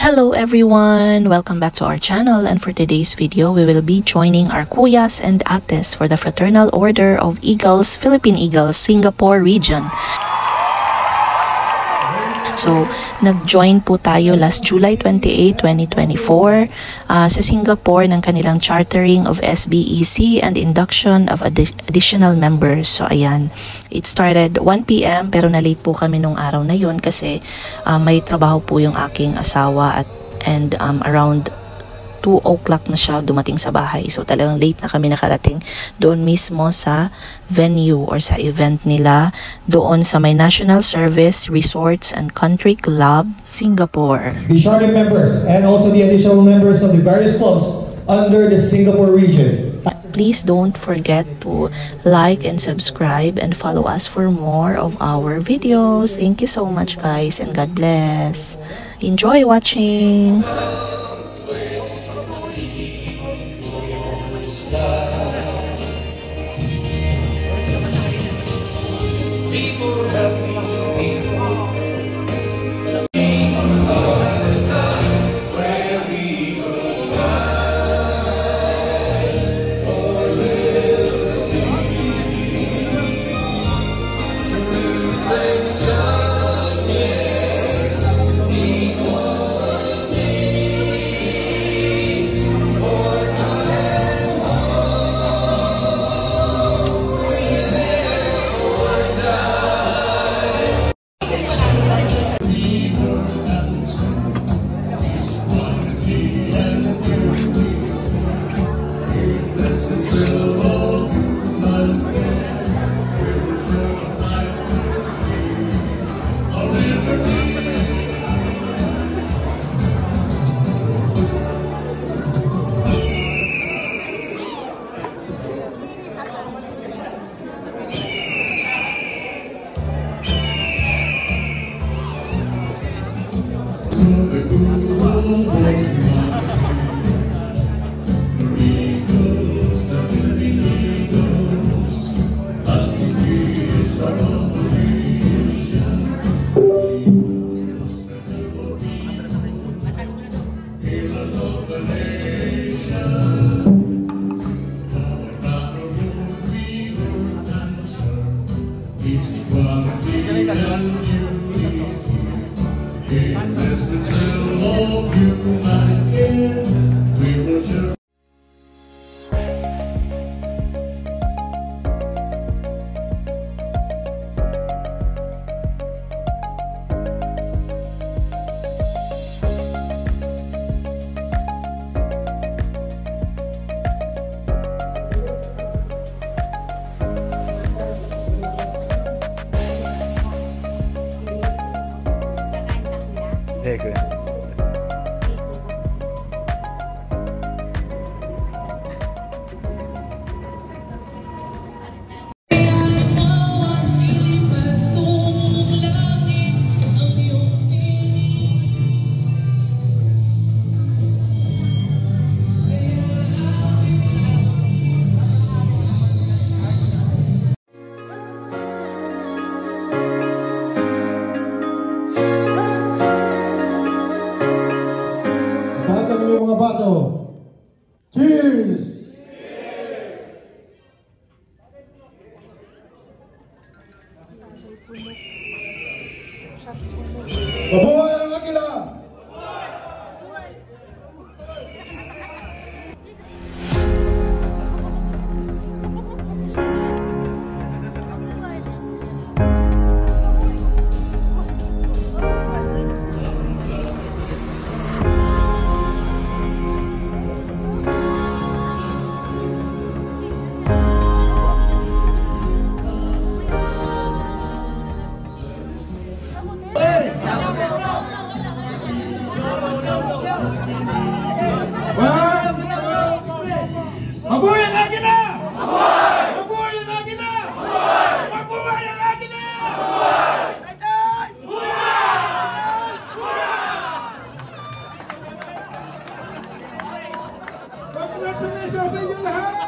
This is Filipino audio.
Hello everyone! Welcome back to our channel, and for today's video, we will be joining our kuyas and ates for the Fraternal Order of Eagles, Philippine Eagles, Singapore region. So, nag-join po tayo last July 28, 2024 sa Singapore ng kanilang chartering of SBEC and induction of additional members. So, ayan. It started 1 p.m. pero na-late po kami nung araw na yun kasi may trabaho po yung aking asawa and around 2 o'clock na siya dumating sa bahay. So talagang late na kami nakarating doon mismo sa venue or sa event nila doon sa may National Service Resorts and Country Club, Singapore. The charter members and also the additional members of the various clubs under the Singapore region. Please don't forget to like and subscribe and follow us for more of our videos. Thank you so much guys and God bless. Enjoy watching! Good. Cheers! Mabuhay ang Agila! Mabuhay ang Agila! Mabuhay ang Agila! Mabuhay ang Agila! Congratulations sa inyong lahat!